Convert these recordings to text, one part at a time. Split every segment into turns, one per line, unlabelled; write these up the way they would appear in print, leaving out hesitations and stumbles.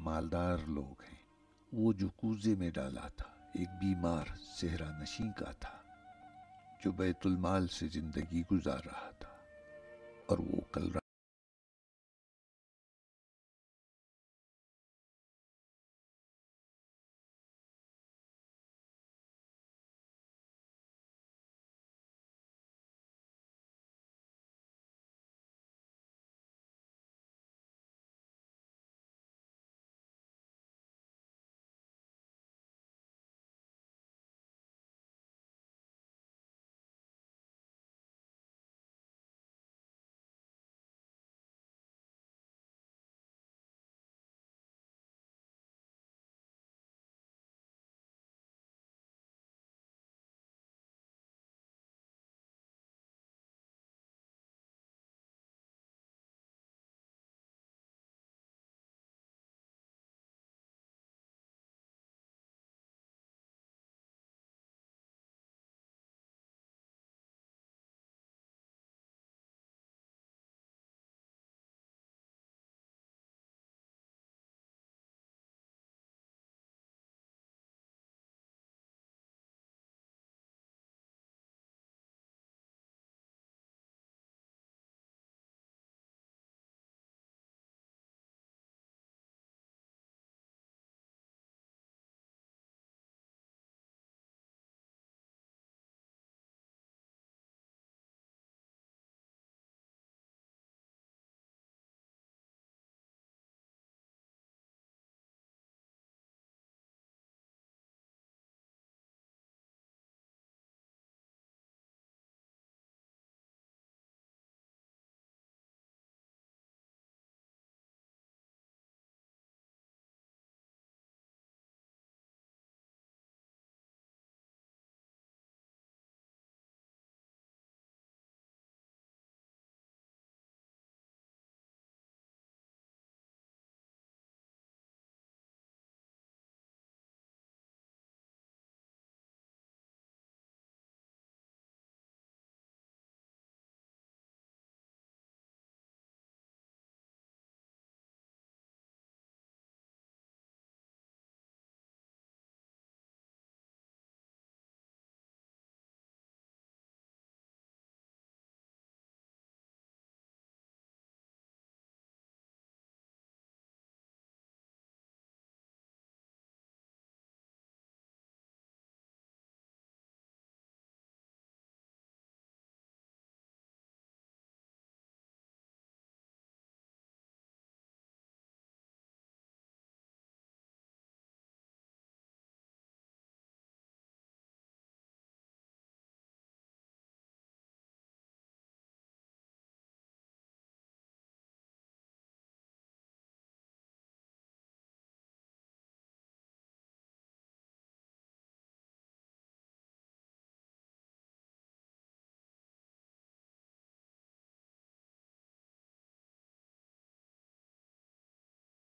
مالدار لوگ ہیں. وہ جو کوزے میں ڈالا تھا ایک بیمار صحرا نشین کا تھا جو بیت المال سے زندگی گزار رہا تھا، اور وہ کل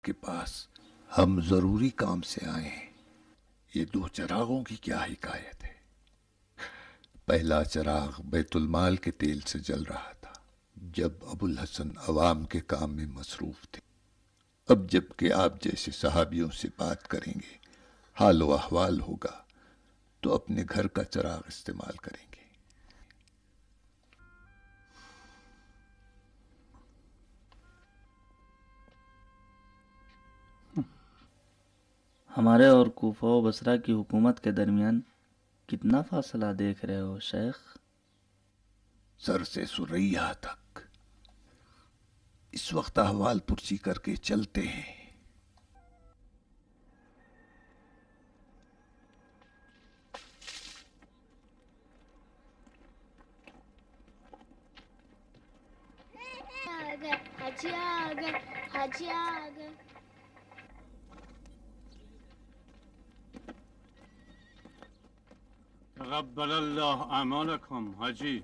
کے پاس ہم ضروری کام سے آئے ہیں. یہ دو چراغوں کی کیا حکایت ہے؟ پہلا چراغ بیت المال کے تیل سے جل رہا تھا جب ابو الحسن عوام کے کام میں مصروف تھے. اب جب کہ آپ جیسے صحابیوں سے بات کریں گے، حال و احوال ہوگا، تو اپنے گھر کا چراغ استعمال کریں گے.
ہمارے اور کوفہ و بصرہ کی حکومت کے درمیان کتنا فاصلہ دیکھ رہے ہو شیخ؟
سر سے سریا تک. اس وقت احوال پرسی کر کے چلتے ہیں.
حاجی آ گئے.
تقبل اللہ اعمالکم حاجی.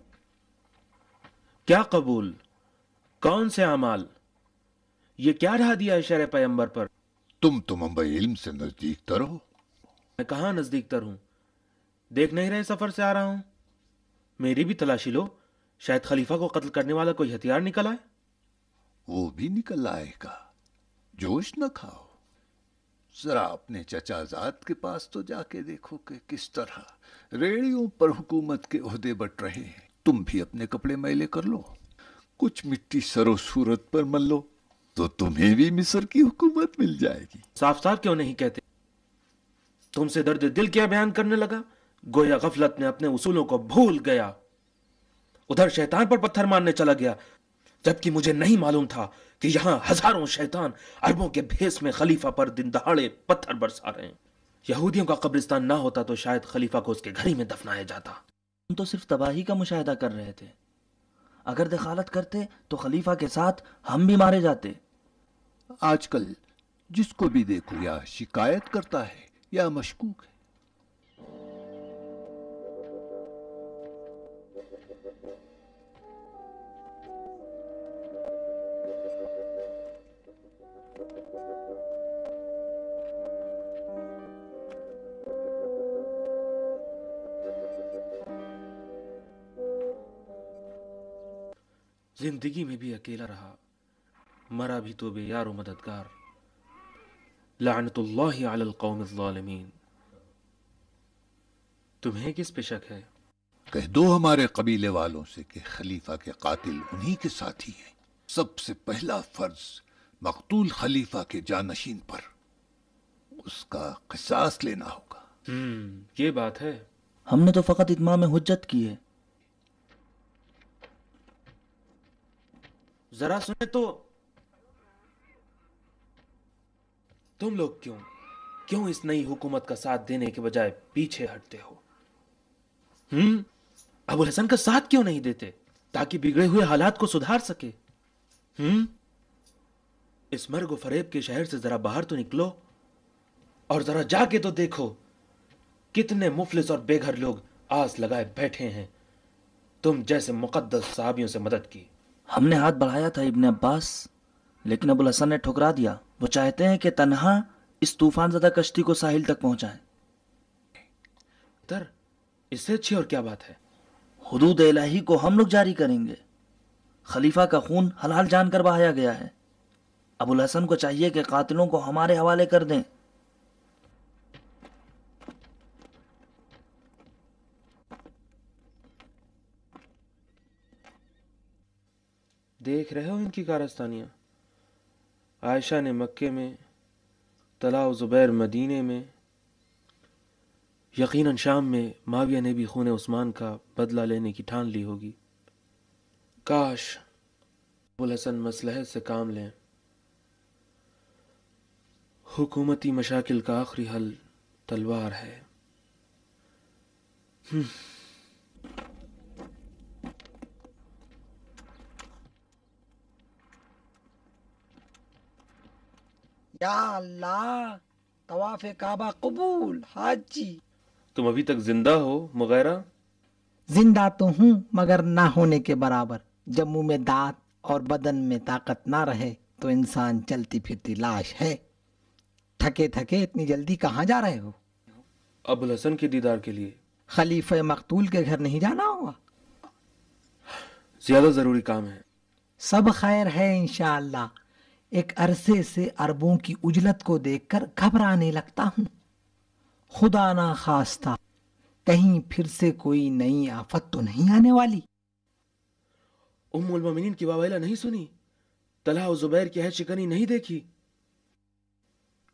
کیا قبول؟ کون سے اعمال؟ یہ کیا ڈھا دیا ہے شرع پیمبر پر؟
تم منبع علم سے نزدیک تر ہو.
میں کہاں نزدیک تر ہوں؟ دیکھ نہیں رہے سفر سے آ رہا ہوں. میری بھی تلاشی لو، شاید خلیفہ کو قتل کرنے والا کوئی ہتھیار نکل آئے.
وہ بھی نکل آئے گا. جوش نہ کھاؤ. ذرا اپنے چچا زاد کے پاس تو جا کے دیکھو کہ کس طرح ریڑیوں پر حکومت کے عہدے بٹ رہے ہیں. تم بھی اپنے کپڑے میلے کر لو، کچھ مٹی سر و صورت پر مل لو، تو تمہیں بھی مصر کی حکومت مل جائے گی.
صاف صاف کیوں نہیں کہتے؟ تم سے درد دل کیا بیان کرنے لگا؟ گویا غفلت نے اپنے اصولوں کو بھول گیا. ادھر شیطان پر پتھر مارنے چلا گیا، جبکہ مجھے نہیں معلوم تھا کہ یہاں ہزاروں شیطان اربوں کے بھیس میں خلیفہ پر دن دہاڑے پتھر برسا رہے ہیں. یہودیوں کا قبرستان نہ ہوتا تو شاید خلیفہ کو اس کے گھر ہی میں دفنایا جاتا.
ہم تو صرف تباہی کا مشاہدہ کر رہے تھے. اگر دخالت کرتے تو خلیفہ کے ساتھ ہم بھی مارے جاتے.
آج کل جس کو بھی دیکھو یا شکایت کرتا ہے یا مشکوک ہے.
زندگی میں بھی اکیلا رہا، مرا بھی تو بے یار و مددگار. لعنت اللہ علی القوم الظالمین. تمہیں کس پہ شک ہے؟
کہہ دو ہمارے قبیلے والوں سے کہ خلیفہ کے قاتل انہی کے ساتھی ہیں. سب سے پہلا فرض مقتول خلیفہ کے جانشین پر اس کا قصاص لینا ہوگا.
یہ بات ہے.
ہم نے تو فقط اتمام حجت کی ہے.
ذرا سنے تو، تم لوگ کیوں اس نئی حکومت کا ساتھ دینے کے بجائے پیچھے ہٹتے ہو؟ ابو الحسن کا ساتھ کیوں نہیں دیتے تاکہ بگڑے ہوئے حالات کو سدھار سکے؟ اس مرگ و فریب کے شہر سے ذرا باہر تو نکلو اور ذرا جا کے تو دیکھو کتنے مفلس اور بے گھر لوگ آس لگائے بیٹھے ہیں تم جیسے مقدس صحابیوں سے مدد کی.
ہم نے ہاتھ بڑھایا تھا ابن عباس، لیکن ابو الحسن نے ٹھکرا دیا. وہ چاہتے ہیں کہ تنہا اس طوفان زدہ کشتی کو ساحل تک پہنچائیں.
اس سے اچھی اور کیا بات ہے؟
حدود الہی کو ہم لوگ جاری کریں گے. خلیفہ کا خون حلال جان کر بہایا گیا ہے. ابو الحسن کو چاہیے کہ قاتلوں کو ہمارے حوالے کر دیں.
دیکھ رہے ہو ان کی کارستانیاں. عائشہ نے مکے میں، طلحہ و زبیر مدینے میں، یقیناً شام میں معاویہ نے بھی خون عثمان کا بدلہ لینے کی ٹھان لی ہوگی. کاش ابو الحسن مصلحت سے کام لیں. حکومتی مشاکل کا آخری حل تلوار ہے.
یا اللہ، طواف کعبہ قبول. حاجی
تم ابھی تک زندہ ہو مغیرہ؟
زندہ تو ہوں مگر نہ ہونے کے برابر. جب منہ میں دانت اور بدن میں طاقت نہ رہے تو انسان چلتی پھرتی لاش ہے. تھکے تھکے اتنی جلدی کہاں جا رہے ہو؟
ابو الحسن کے دیدار کے لیے.
خلیفہ مقتول کے گھر نہیں جانا ہوگا؟
زیادہ ضروری کام ہے.
سب خیر ہے انشاءاللہ. ایک عرصے سے عربوں کی اجلت کو دیکھ کر گھبرانے لگتا ہوں. خدا نہ خواستہ کہیں پھر سے کوئی نئی آفت تو نہیں آنے والی؟
ام المومنین کی واویلا نہیں سنی؟ طلحہ و زبیر کی عہد شکنی نہیں دیکھی؟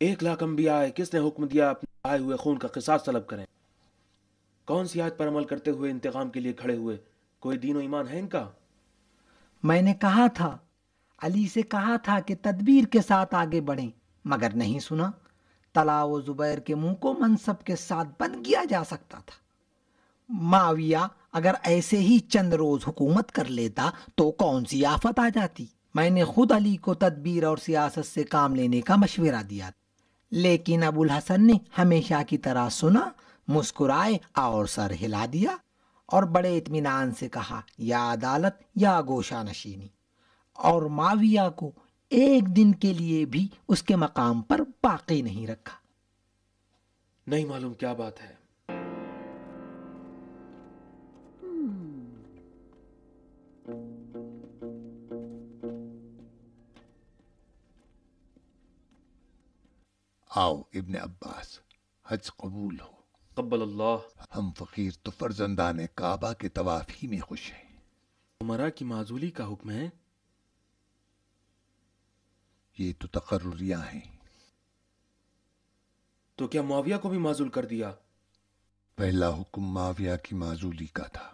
1,00,000 انبیاء آئے، کس نے حکم دیا اپنے آئے ہوئے خون کا قصاص طلب کریں؟ کون سی آیت پر عمل کرتے ہوئے انتقام کے لیے کھڑے ہوئے؟ کوئی دین و ایمان ہے ان کا؟
میں نے کہا تھا، علی سے کہا تھا کہ تدبیر کے ساتھ آگے بڑھیں، مگر نہیں سنا. طلحہ و زبیر کے منہ کو منصب کے ساتھ بند کیا جا سکتا تھا. معاویہ اگر ایسے ہی چند روز حکومت کر لیتا تو کون سی آفت آ جاتی. میں نے خود علی کو تدبیر اور سیاست سے کام لینے کا مشورہ دیا، لیکن ابو الحسن نے ہمیشہ کی طرح سنا، مسکرائے اور سر ہلا دیا اور بڑے اطمینان سے کہا یا عدالت یا گوشہ نشینی. اور معاویہ کو ایک دن کے لیے بھی اس کے مقام پر باقی نہیں رکھا.
نہیں معلوم کیا بات ہے.
आओ इब्ने अब्बास, हज कबूल हो।
कब्बल अल्लाह।
हम फकीर तो फर्जंदान काबा के तवाफ ही में खुश हैं।
उमरा की माजूली का हुक्म है।
ये तो तकर्रुरियां हैं।
तो क्या मुआविया को भी माजूल कर दिया?
पहला हुक्म माविया की माजूली का था।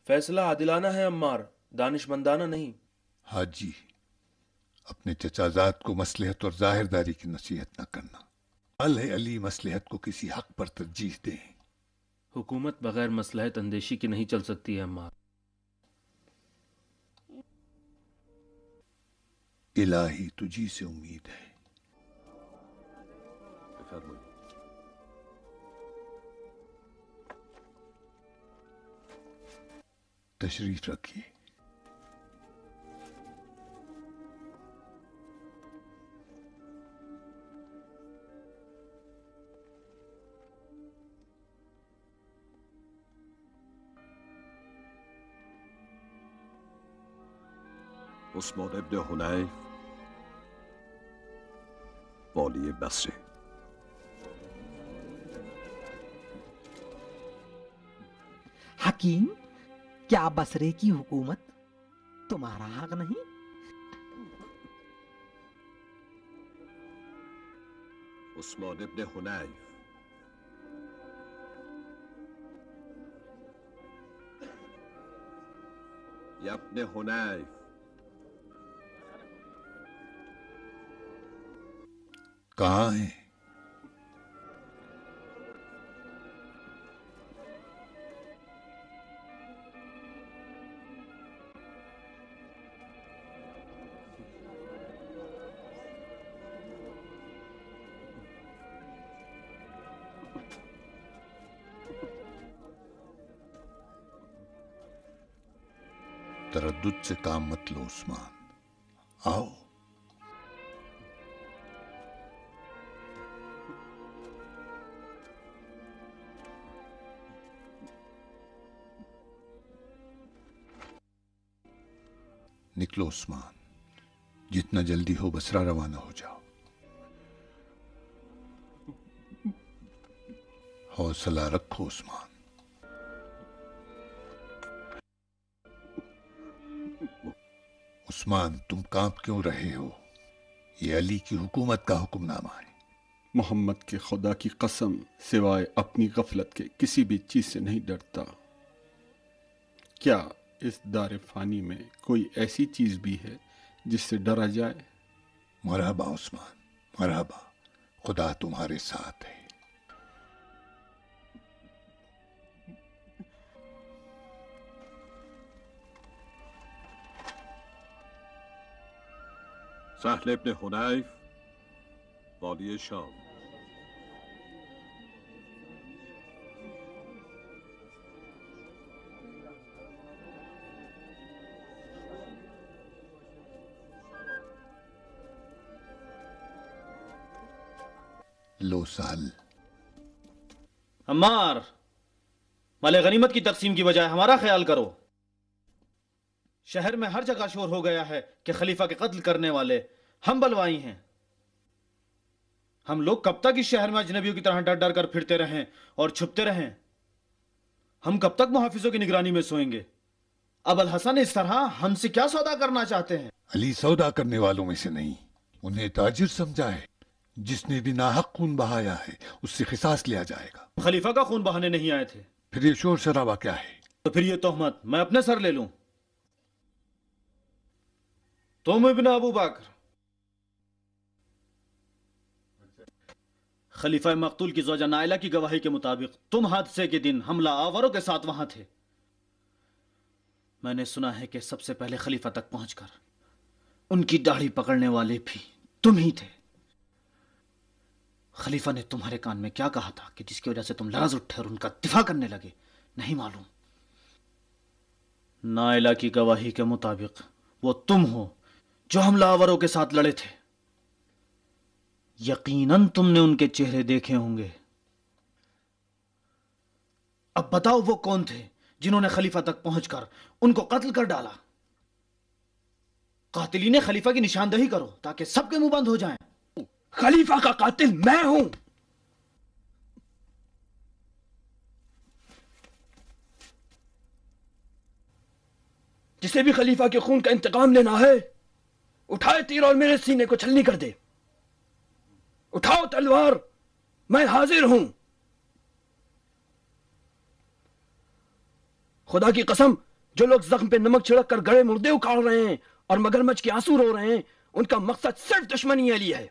फैसला आदिलाना है अम्मार, दानिशमंदाना नहीं।
हाजी, अपने चचाजाद को मसलहत और जाहिरदारी की नसीहत न करना। अली मसलहत को किसी हक पर तरजीह दें।
हुकूमत बगैर मसलहत अंदेशी की नहीं चल सकती है अम्मार।
इलाही तुझी से उम्मीद है। तशरीफ रखिए।
उस्मान इब्न हुनैफ वाली बसरे।
हकीम, क्या बसरे की हुकूमत तुम्हारा हक नहीं?
उस्मान इब्न हुनैफ या इब्न हुनैफ,
कहाँ है? तरद्दुद से काम मत लो उस्मान, आओ। निकलो उस्मान, जितना जल्दी हो बसरा रवाना हो जाओ। हौसला रखो उस्मान। उस्मान, तुम कांप क्यों रहे हो? ये अली की हुकूमत का हुक्मनामा है।
मोहम्मद के खुदा की कसम, सिवाय अपनी गफलत के किसी भी चीज से नहीं डरता। क्या इस दार फानी में कोई ऐसी चीज भी है जिससे डरा जाए?
मरहबा उस्मान, मरहबा, खुदा तुम्हारे साथ है।
सहल इब्न हुनैफ वाली शाम।
लो साल।
अम्मार, माले गनीमत की तकसीम की बजाय हमारा ख्याल करो। शहर में हर जगह शोर हो गया है कि खलीफा के कत्ल करने वाले हम बलवाई हैं। हम लोग कब तक इस शहर में अजनबियों की तरह डर डर कर फिरते रहें और छुपते रहें? हम कब तक मुहाफिजों की निगरानी में सोएंगे? अबुल हसन इस तरह हमसे क्या सौदा करना चाहते हैं?
अली सौदा करने वालों में से नहीं, उन्हें ताजिर समझा है। जिसने भी नाहक खून बहाया है उससे खिसास लिया जाएगा।
खलीफा का खून बहाने नहीं आए थे।
फिर ये शोर शराबा क्या है?
तो फिर ये तोहमत मैं अपने सर ले लूं? तुम इब्न अबू बकर, खलीफा मकतूल की ज़ौजा नाइला की गवाही के मुताबिक तुम हादसे के दिन हमला आवरों के साथ वहां थे। मैंने सुना है कि सबसे पहले खलीफा तक पहुंचकर उनकी दाढ़ी पकड़ने वाले भी तुम ही थे। खलीफा ने तुम्हारे कान में क्या कहा था कि जिसकी वजह से तुम लरज उठे और उनका दिफा करने लगे? नहीं मालूम। नाइला की गवाही के मुताबिक वो तुम हो जो हमलावरों के साथ लड़े थे। यकीनन तुमने उनके चेहरे देखे होंगे। अब बताओ वो कौन थे जिन्होंने खलीफा तक पहुंचकर उनको कत्ल कर डाला? कातिलीन खलीफा की निशानदही करो ताकि सबके मुंह बंद हो जाएं।
खलीफा का कातिल मैं हूं। जिसे भी खलीफा के खून का इंतकाम लेना है, उठाए तीर और मेरे सीने को छलनी कर दे। उठाओ तलवार, मैं हाजिर हूं। खुदा की कसम, जो लोग जख्म पे नमक छिड़क कर गड़े मुर्दे उखाड़ रहे हैं और मगरमच्छ के आंसू रो रहे हैं, उनका मकसद सिर्फ दुश्मनी अली है।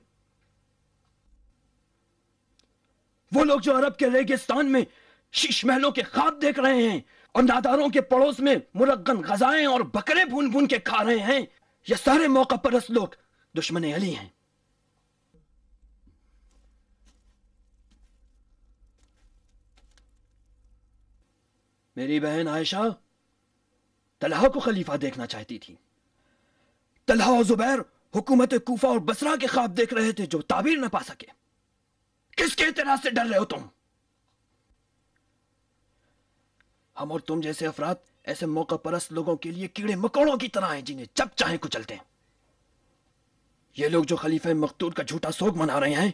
वो लोग जो अरब के रेगिस्तान में शीश महलों के ख्वाब देख रहे हैं और नादारों के पड़ोस में मुरग्गन गजाएं और बकरे भून भून के खा रहे हैं, ये सारे मौका परस्त लोग दुश्मन अली हैं। मेरी बहन आयशा तलहा को खलीफा देखना चाहती थी। तलहा और जुबैर हुकूमत कूफा और बसरा के ख्वाब देख रहे थे जो ताबीर न पा सके। किसके एतराज से डर रहे हो तुम? हम और तुम जैसे अफराद ऐसे मौका परस्त लोगों के लिए कीड़े मकोड़ों की तरह हैं, जिन्हें जब चाहे कुचलते हैं। ये लोग जो खलीफा मकतूल का झूठा सोग मना रहे हैं,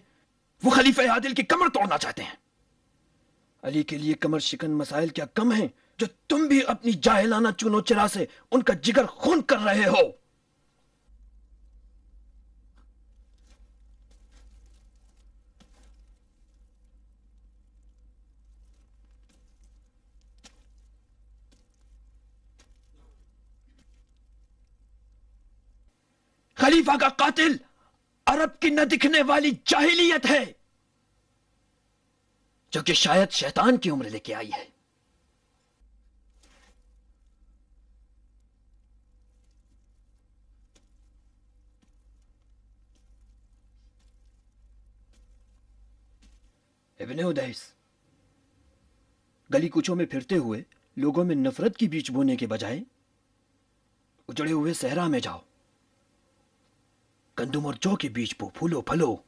वो खलीफा आदिल की कमर तोड़ना चाहते हैं। अली के लिए कमर शिकन मसाइल क्या कम है, जो तुम भी अपनी जाहिलाना चुनो चिरा से उनका जिगर खून कर रहे हो। खलीफा का कातिल अरब की न दिखने वाली जाहिलियत है, जो कि शायद शैतान की उम्र लेके आई है। इब्ने उदैस, गली कूचों में फिरते हुए लोगों में नफरत की बीज बोने के बजाय उजड़े हुए सहरा में जाओ, गंदुम और जौ के बीज बो, फूलो फलो।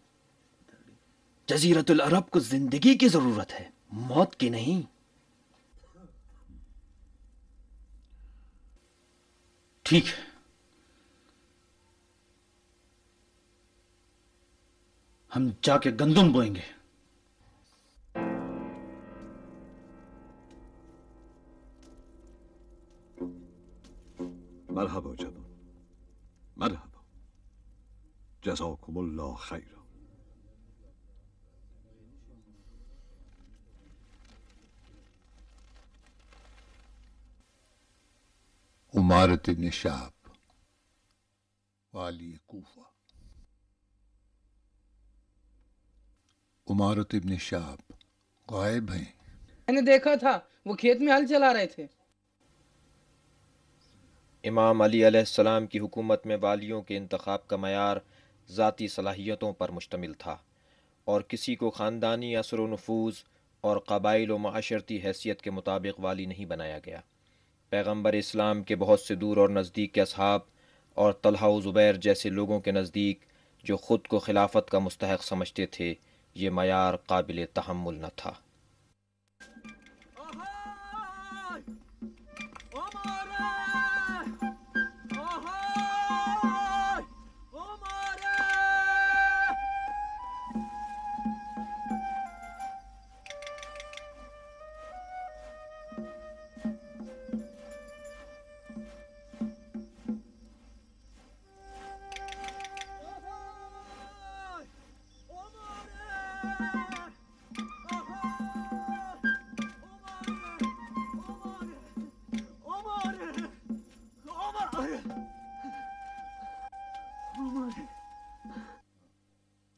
जजीरतुल अरब को जिंदगी की जरूरत है, मौत की नहीं।
ठीक है, हम जाके गंदुम बोएंगे।
مرحبا جناب، مرحبا، جزاكم الله خيرا.
उमारत इब्न शाब, वाली कूफा। उमारत इब्न शाब गायब हैं।
मैंने देखा था, वो खेत में हल चला रहे थे।
इमाम अली अलैहिस्सलाम की हुकूमत में वालियों के इंतखाब का मयार ज़ाती सलाहियतों पर मुश्तमिल था और किसी को ख़ानदानी असर व नफूज़ और क़बाइल व माशरती हैसियत के मुताबिक वाली नहीं बनाया गया। पैगम्बर इस्लाम के बहुत से दूर और नज़दीक के असहाब और तलहा व ज़ुबैर जैसे लोगों के नज़दीक जो ख़ुद को खिलाफत का मुस्तहक़ समझते थे, ये मयार काबिल तहम्मुल न था।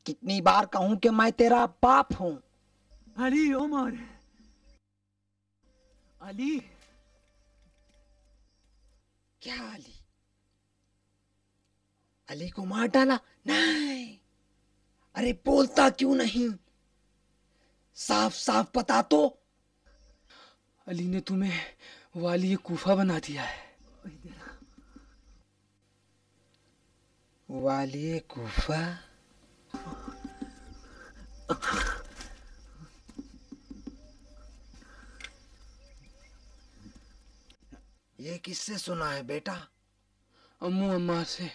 कितनी बार कहूं कि मैं तेरा बाप हूं।
अली, उमर, अली।
क्या अली? अली को मार डाला? नहीं। अरे बोलता क्यों नहीं? साफ साफ बता तो।
अली ने तुम्हें वाली कूफा बना दिया है।
वाली कूफा? ये किससे सुना है बेटा?
अम्मू अम्मा से।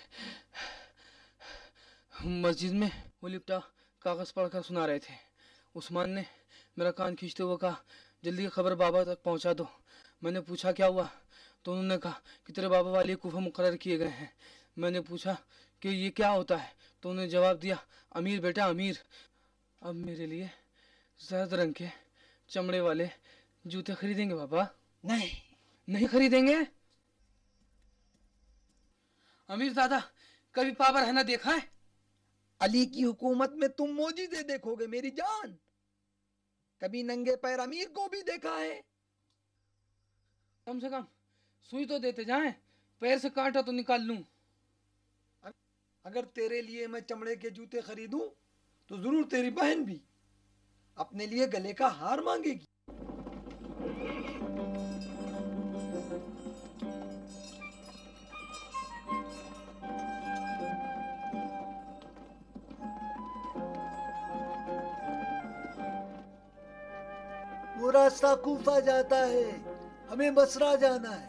मस्जिद में वो लिपटा कागज पढ़कर सुना रहे थे। उस्मान ने मेरा कान खींचते हुए कहा, जल्दी खबर बाबा तक पहुंचा दो। मैंने पूछा क्या हुआ, तो उन्होंने कहा कि तेरे बाबा वाली कुफा मुकर्रर किए गए हैं। मैंने पूछा कि ये क्या होता है, तो उन्होंने जवाब दिया, अमीर बेटा अमीर। अब मेरे लिए जर्द रंग के चमड़े वाले जूते खरीदेंगे बाबा?
नहीं,
नहीं खरीदेंगे? अमीर दादा, कभी पावर रहना देखा है?
अली की हुकूमत में तुम मोजिज़े देखोगे मेरी जान। कभी नंगे पैर अमीर को भी देखा है?
कम से कम सुई तो देते जाएं, पैर से कांटा तो निकाल लूं।
अगर तेरे लिए मैं चमड़े के जूते खरीदूं तो जरूर तेरी बहन भी अपने लिए गले का हार मांगेगी। वो रास्ता कूफा जाता है, हमें बसरा जाना है।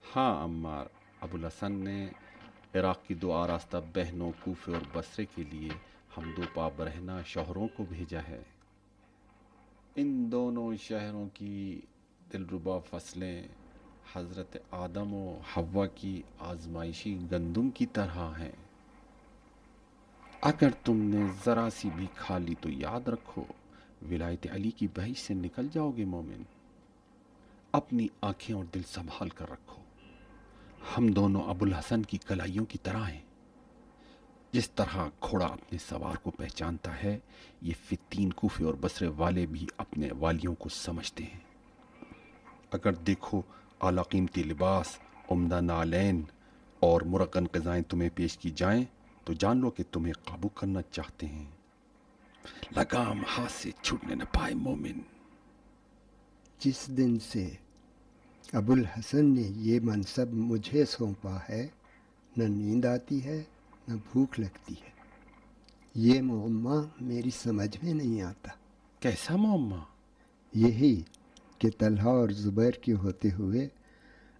हाँ अम्मार, अबुल हसन ने इराक़ की दो आरास्ता बहनों कूफे और बसरे के लिए हम दो पा बरहना शोहरों को भेजा है। इन दोनों शहरों की दिलरुबा फसलें हज़रत आदम और हव्वा की आजमाइशी गंदुम की तरह हैं। अगर तुमने ज़रा सी भी खा ली तो याद रखो, विलायत अली की बहिश से निकल जाओगे मोमिन। अपनी आंखें और दिल संभाल कर रखो। हम दोनों अबुल हसन की कलाइयों की तरह हैं। जिस तरह घोड़ा अपने सवार को पहचानता है, ये फित्तीन कूफे और बसरे वाले भी अपने वालियों को समझते हैं। अगर देखो आला कीमती लिबास, उम्दा नालैन और मुरक्कन ग़िज़ाएं तुम्हें पेश की जाएं, तो जान लो कि तुम्हें काबू करना चाहते हैं। लगाम हाथ से छूटने न पाए मोमिन।
जिस दिन से अबुल हसन ने ये मनसब मुझे सौंपा है, न नींद आती है न भूख लगती है। ये मुअम्मा मेरी समझ में नहीं आता।
कैसा मुअम्मा?
यही कि तलहा और ज़ुबैर के होते हुए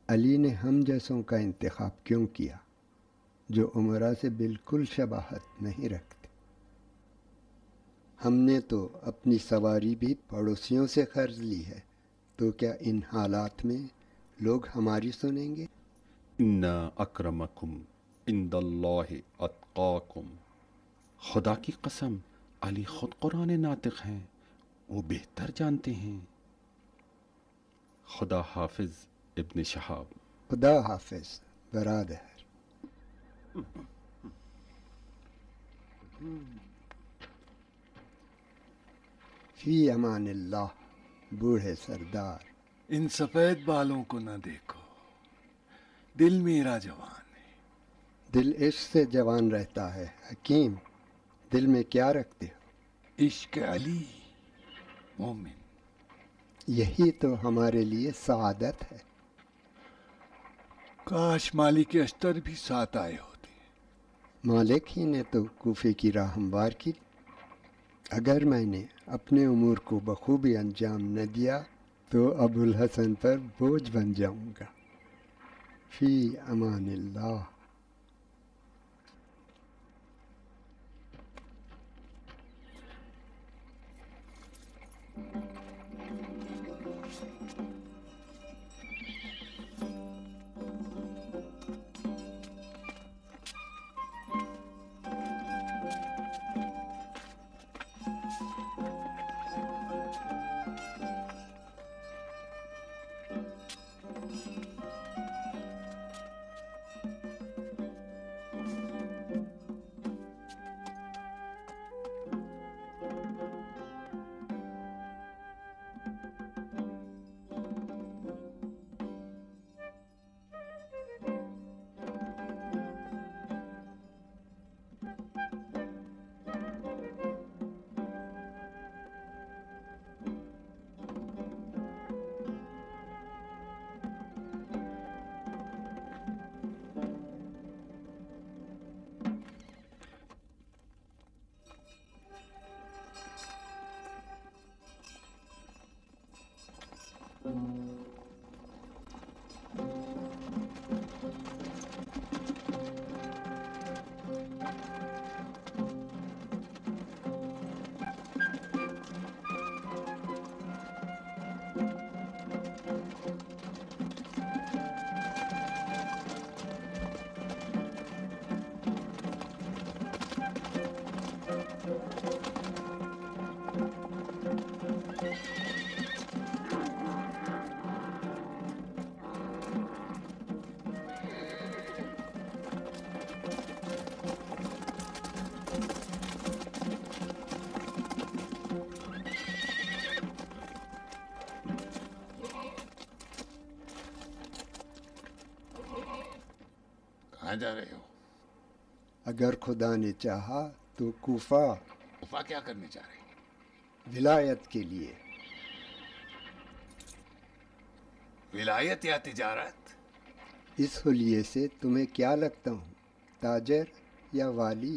अली ने हम जैसों का इंतखाब क्यों किया, जो उमरा से बिल्कुल शबाहत नहीं रखते। हमने तो अपनी सवारी भी पड़ोसियों से कर्ज ली है, तो क्या इन हालात में लोग हमारी सुनेंगे?
इन्ना अक्रमकुम इंदल्लाहि अत्काकुम। खुदा की कसम, अली खुद कुरान नातिक हैं, वो बेहतर जानते हैं। खुदा हाफिज इब्न शहाब।
खुदा हाफिज बरादर। फी अमानिल्लाह बूढ़े सरदार।
इन सफेद बालों को न देखो, दिल मेरा जवान है।
दिल इश्क से जवान रहता है हकीम। दिल में क्या रखते हो?
इश्क अली मोमिन।
यही तो हमारे लिए सआदत है।
काश मालिक अश्तर भी साथ आए होते।
मालिक ही ने तो कूफे की राह हमवार की। अगर मैंने अपने उमूर को बखूबी अंजाम न दिया तो अबुल हसन पर बोझ बन जाऊंगा। फी अमानिल्लाह।
कहाँ जा रहे हो?
अगर खुदा ने चाहा तो कूफा
वफा क्या करने जा रहे हैं?
विलायत के लिए।
विलायत या तिजारत?
इस हुलिये से तुम्हें क्या लगता हूँ, ताजर या वाली?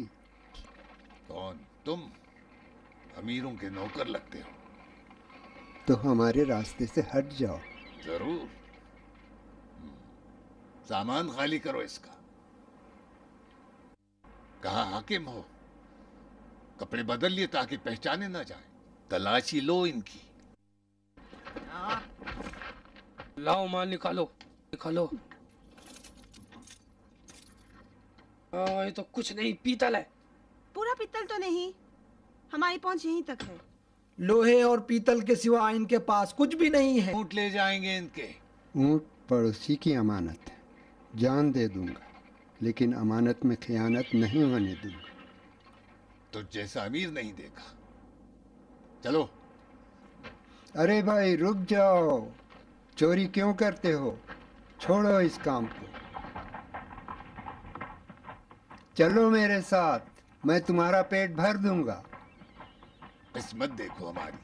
कौन? तुम अमीरों के नौकर लगते हो।
तो हमारे रास्ते से हट जाओ।
जरूर। सामान खाली करो इसका। कहाँ हाकिम हो? कपड़े बदल लिए ताकि पहचाने ना जाए। तलाशी लो इनकी।
लाओ माल निकालो निकालो। ये तो कुछ नहीं, पीतल है।
पूरा पीतल तो नहीं, हमारी पहुंच यहीं तक है।
लोहे और पीतल के सिवा इनके पास कुछ भी नहीं है।
ऊँट ले जाएंगे इनके।
ऊँट पड़ोसी की अमानत है, जान दे दूंगा, लेकिन अमानत में खयानत नहीं होने दूंगा।
तो जैसा अमीर नहीं देखा। चलो।
अरे भाई रुक जाओ, चोरी क्यों करते हो? छोड़ो इस काम को, चलो मेरे साथ, मैं तुम्हारा पेट भर दूंगा।
किस्मत देखो हमारी,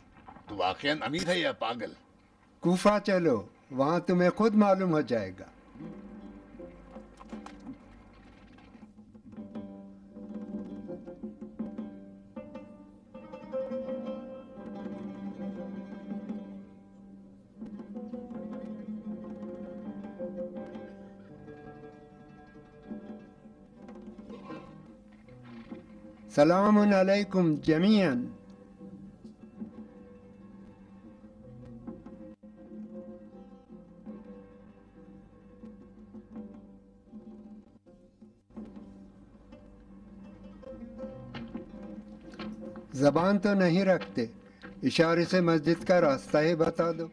तू वाकई अमीर है या पागल?
कूफा चलो, वहां तुम्हें खुद मालूम हो जाएगा। सलामुन अलैकुम जमीअन। जबान तो नहीं रखते, इशारे से मस्जिद का रास्ता ही बता दो।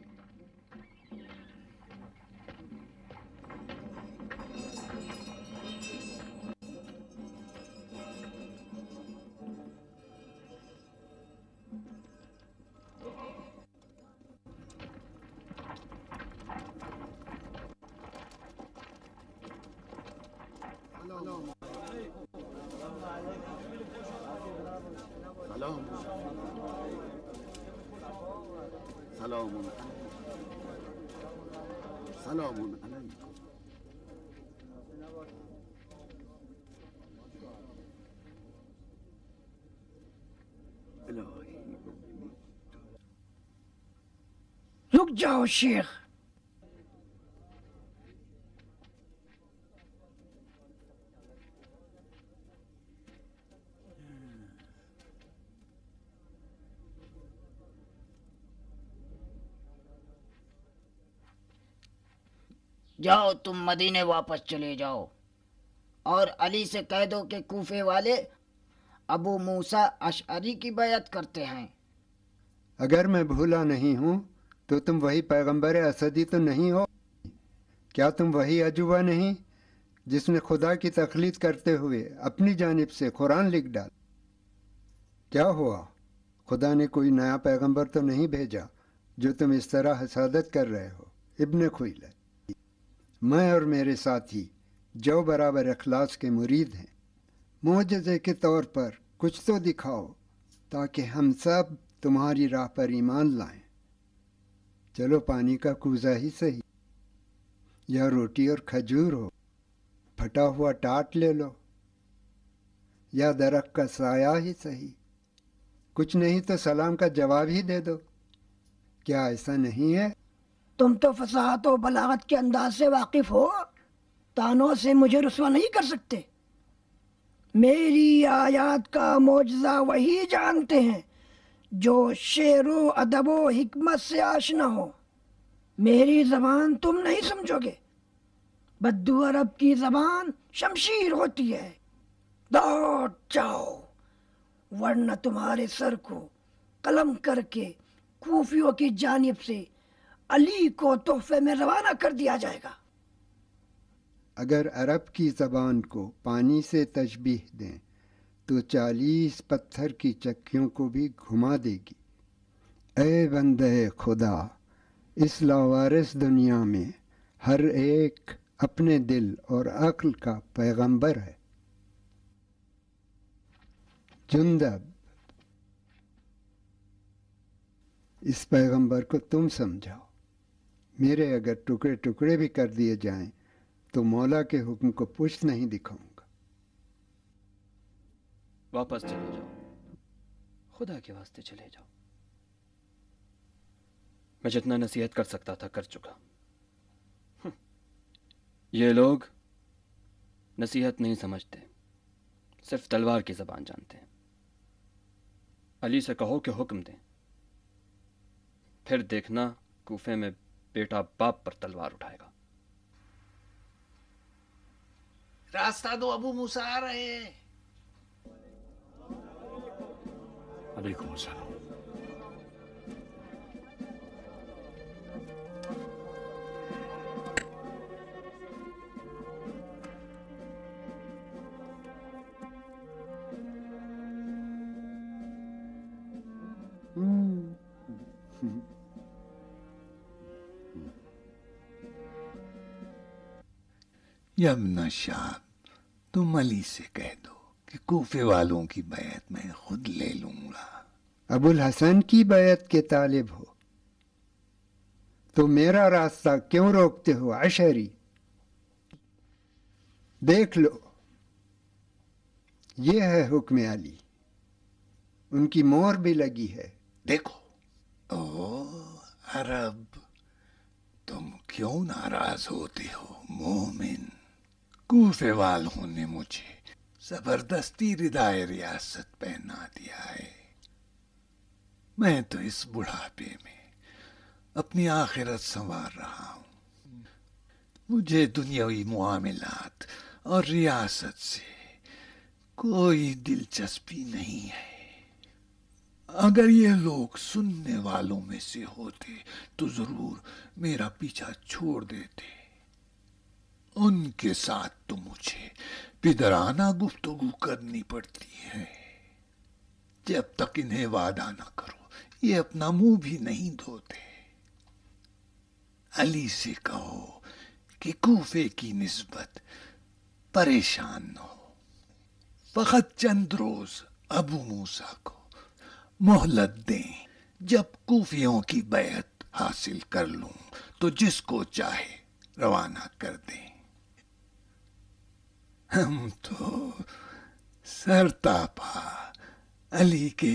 रुक जाओ शेख,
जाओ तुम मदीने वापस चले जाओ और अली से कह दो कि कूफे वाले अबू मूसा अशअरी की बैत करते हैं।
अगर मैं भूला नहीं हूँ तो तुम वही पैगंबर असदी तो नहीं हो? क्या तुम वही अजूबा नहीं जिसने खुदा की तखलीद करते हुए अपनी जानिब से कुरान लिख डाल? क्या हुआ, खुदा ने कोई नया पैगंबर तो नहीं भेजा जो तुम इस तरह हसादत कर रहे हो? इब्न खुइलत, मैं और मेरे साथी जो बराबर अखलास के मुरीद हैं, मुआजज़े के तौर पर कुछ तो दिखाओ ताकि हम सब तुम्हारी राह पर ईमान लाएं। चलो पानी का कूज़ा ही सही, या रोटी और खजूर हो, फटा हुआ टाट ले लो, या दरख्त का साया ही सही, कुछ नहीं तो सलाम का जवाब ही दे दो। क्या ऐसा नहीं है?
तुम तो फसाहत और बलागत के अंदाज से वाकिफ हो, तानों से मुझे रुसवा नहीं कर सकते। मेरी आयात का मौजज़ा वही जानते हैं जो शेरो अदबो हिकमत से आशना हो। मेरी ज़बान तुम नहीं समझोगे, बद्दू अरब की ज़बान शमशीर होती है। दौड़ जाओ वरना तुम्हारे सर को कलम करके कूफियों की जानिब से अली को तोहफे में रवाना कर दिया जाएगा।
अगर अरब की ज़बान को पानी से तशबीह दें तो 40 पत्थर की चक्कियों को भी घुमा देगी। ए बंदे खुदा, इस लावारिस दुनिया में हर एक अपने दिल और अक्ल का पैगंबर है। जुंदब, इस पैगंबर को तुम समझाओ। मेरे अगर टुकड़े टुकड़े भी कर दिए जाएं तो मौला के हुक्म को पुष्ट नहीं दिखाऊंगा।
वापस चले जाओ, खुदा के वास्ते चले जाओ। मैं जितना नसीहत कर सकता था कर चुका। ये लोग नसीहत नहीं समझते, सिर्फ तलवार की ज़बान जानते हैं। अली से कहो कि हुक्म दें, फिर देखना कूफे में बेटा बाप पर तलवार उठाएगा।
रास्ता दो, अबू मूसा आ रहे हैं।
अलैकुम अस्सलाम।
यमना शाब, तुम अली से कह दो कि कूफे वालों की बैत मैं खुद ले लूंगा।
अबुल हसन की बैत के तालिब हो तो मेरा रास्ता क्यों रोकते हो अशरी? देख लो, ये है हुक्म अली, उनकी मोहर भी लगी है।
देखो, ओ अरब, तुम क्यों नाराज होते हो मोमिन? कूफे वालों ने मुझे जबरदस्ती रिदाए रियासत पहना दिया है। मैं तो इस बुढ़ापे में अपनी आखिरत संवार रहा हूं। मुझे दुनियावी मुआमिलात और रियासत से कोई दिलचस्पी नहीं है। अगर ये लोग सुनने वालों में से होते तो जरूर मेरा पीछा छोड़ देते। उनके साथ तो मुझे पिदराना गुफ्तगू करनी पड़ती है। जब तक इन्हें वादा न करो ये अपना मुंह भी नहीं धोते। अली से कहो कि कूफे की निस्बत परेशान न हो। फकत चंद रोज अबू मूसा को मोहलत दें। जब कूफियों की बैत हासिल कर लूं तो जिसको चाहे रवाना कर दें। हम तो सरतापा अली के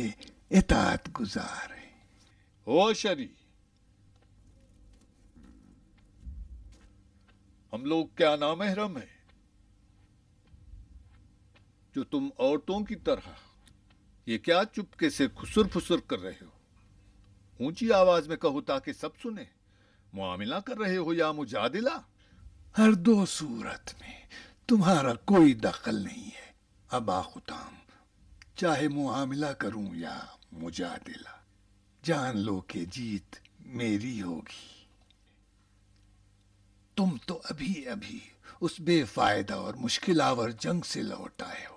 इताअत गुजार हैं।
ओ शरी, हम लोग क्या नामहरम है जो तुम औरतों की तरह ये क्या चुपके से खुसुर फुसुर कर रहे हो? ऊंची आवाज में कहो ताकि सब सुने। मुआमिला कर रहे हो या मुजादिला?
हर दो सूरत में तुम्हारा कोई दखल नहीं है अबा खुताम। चाहे मुआमिला करूं या मुजादिला, जान लो कि जीत मेरी होगी। तुम तो अभी अभी उस बेफायदा और मुश्किल आवर जंग से लौट आए हो।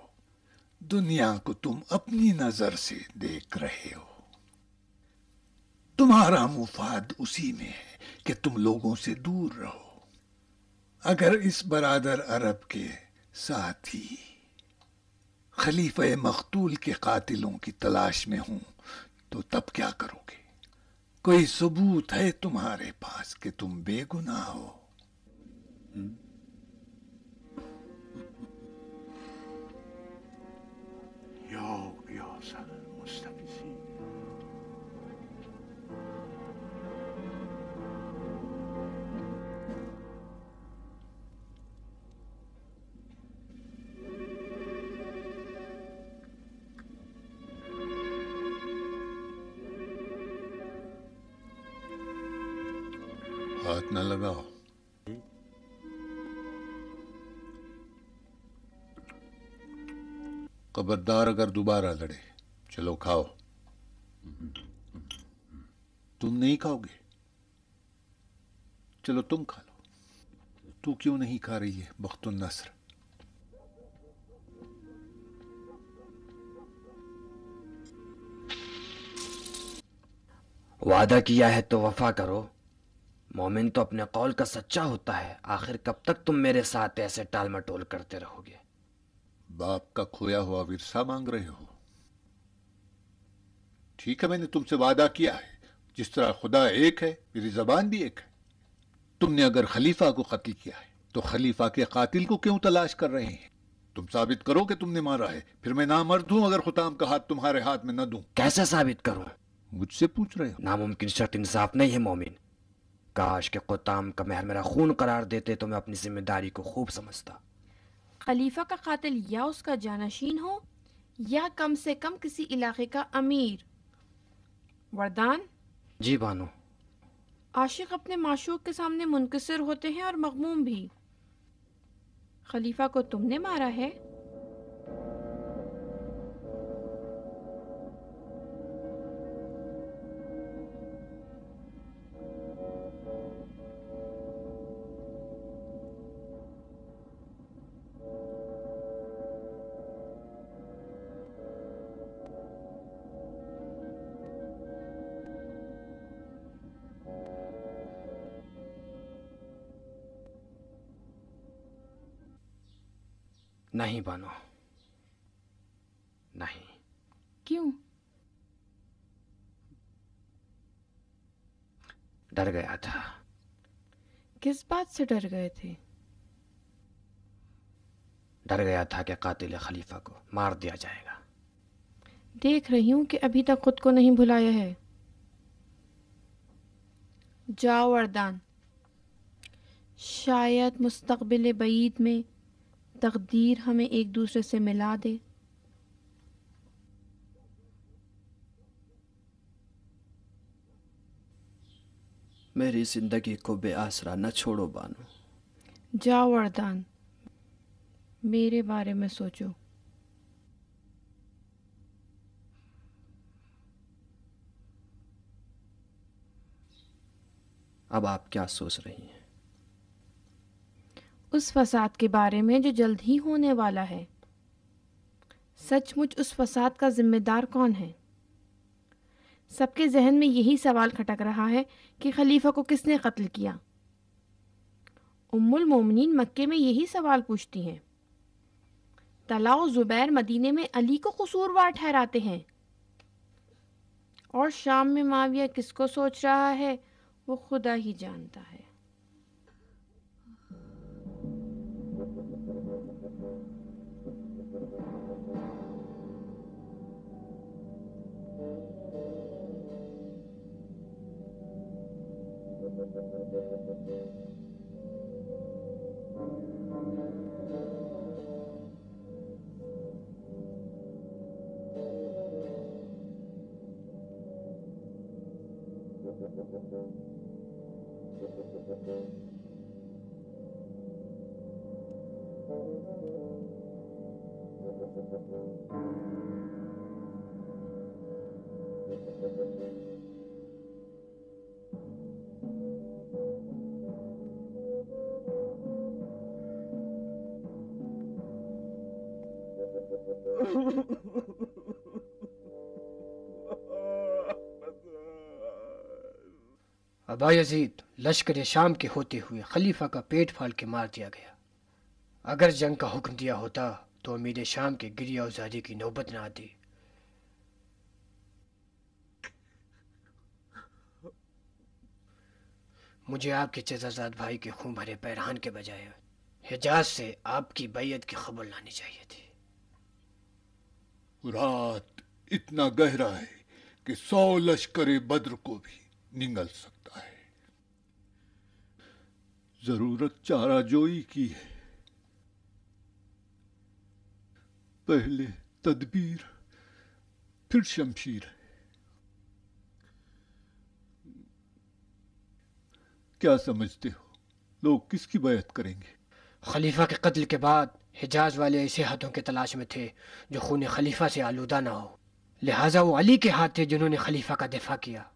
दुनिया को तुम अपनी नजर से देख रहे हो। तुम्हारा मुफाद उसी में है कि तुम लोगों से दूर रहो। अगर इस बरादर अरब के साथी खलीफा मख्तूल के कातिलों की तलाश में हूं तो तब क्या करोगे? कोई सबूत है तुम्हारे पास कि तुम बेगुनाह हो? हाथ न लगाओ। खबरदार अगर दोबारा लड़े चलो खाओ। तुम नहीं खाओगे? चलो तुम खा लो। तू क्यों नहीं खा रही है बख्तुन नस्र?
वादा किया है तो वफा करो। मोमिन तो अपने कौल का सच्चा होता है। आखिर कब तक तुम मेरे साथ ऐसे टाल मटोल करते रहोगे?
बाप का खोया हुआ विरसा मांग रहे हो? ठीक है, मैंने तुमसे वादा किया है, जिस तरह खुदा एक है मेरी जबान भी एक है। तुमने अगर खलीफा को कत्ल किया है तो खलीफा के कातिल को क्यों तलाश कर रहे हैं? तुम साबित करो कि तुमने मारा है, फिर मैं नामर्द हूं अगर खुताम का हाथ तुम्हारे हाथ में न दूं।
कैसे साबित करूं?
मुझसे पूछ रहे हो?
नामुमकिन शर्त इंसाफ नहीं है मोमिन। काश के खुताम का महल मेरा खून करार देते तो मैं अपनी जिम्मेदारी को खूब समझता।
खलीफा का कातिल या उसका जानशीन हो या कम से कम किसी इलाके का अमीर। वरदान।
जी बानो।
आशिक अपने माशूक के सामने मुनकसिर होते हैं और मगमूम भी। खलीफा को तुमने मारा है।
नहीं बानो, नहीं।
क्यों?
डर गया था।
किस बात से डर गए थे?
डर गया था कि कातिल खलीफा को मार दिया जाएगा।
देख रही हूं कि अभी तक खुद को नहीं भुलाया है। जाओ वरदान, शायद मुस्तकबिल बईद में तकदीर हमें एक दूसरे से मिला दे।
मेरी जिंदगी को बेआसरा न छोड़ो बानो।
जाओ वरदान, मेरे बारे में सोचो।
अब आप क्या सोच रही हैं?
उस फसाद के बारे में जो जल्द ही होने वाला है। सचमुच उस फसाद का जिम्मेदार कौन है? सबके जहन में यही सवाल खटक रहा है कि खलीफा को किसने कत्ल किया। उम्मुल मोमिनीन मक्के में यही सवाल पूछती हैं। तला और जुबैर मदीने में अली को कसूरवार ठहराते हैं। और शाम में माविया किसको सोच रहा है वो खुदा ही जानता है।
अबा यजीद, लश्कर शाम के होते हुए खलीफा का पेट फाड़ के मार दिया गया। अगर जंग का हुक्म दिया होता तो अमीर शाम के गिरिया उजारी की नौबत न आती। मुझे आपके चचाजाद भाई के खून भरे पैरहान के बजाय हिजाज से आपकी बैयत की खबर लानी चाहिए थी।
रात इतना गहरा है कि 100 लश्कर बद्र को भी निगल सकता है। जरूरत चाराजोई की है। पहले तदबीर फिर शमशीर है। क्या समझते हो, लोग किसकी बैत करेंगे?
खलीफा के कत्ल के बाद हिजाज वाले ऐसे हाथों के तलाश में थे जो खून खलीफा से आलूदा ना हो, लिहाजा वो अली के हाथ थे जिन्होंने खलीफा का दिफा किया।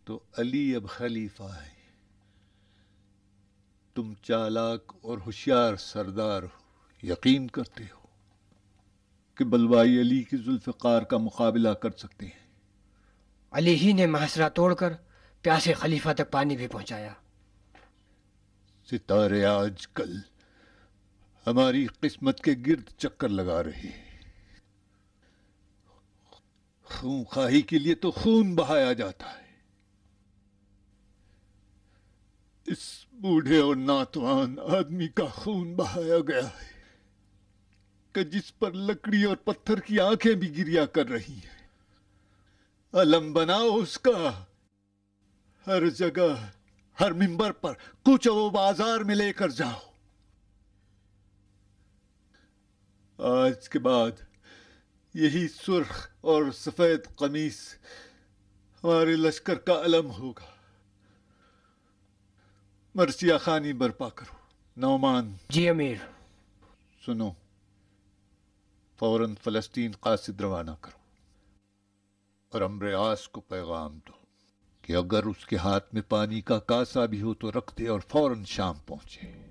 तो अली अब खलीफा है। तुम चालाक और होशियार सरदार हो, यकीन करते हो कि बलवाई अली की जुल्फ़िकार का मुकाबला कर सकते हैं।
अली ही ने महसरा तोड़कर प्यासे खलीफा तक पानी भी पहुंचाया।
सितारे आजकल हमारी किस्मत के गिर्द चक्कर लगा रहे हैं। खून खाही के लिए तो खून बहाया जाता है। इस बूढ़े और नातवान आदमी का खून बहाया गया है कि जिस पर लकड़ी और पत्थर की आंखें भी गिरिया कर रही हैं। अलम बनाओ उसका, हर जगह, हर मिंबर पर, कूचो बाजार में लेकर जाओ। आज के बाद यही सुर्ख और सफेद कमीज हमारे लश्कर का अलम होगा। मर्सिया खानी बर्पा करो। नौमान।
जी अमीर।
सुनो, फौरन फलस्तीन कासिद रवाना करो और अम्र आस को पैगाम दो कि अगर उसके हाथ में पानी का कासा भी हो तो रख दे और फौरन शाम पहुंचे।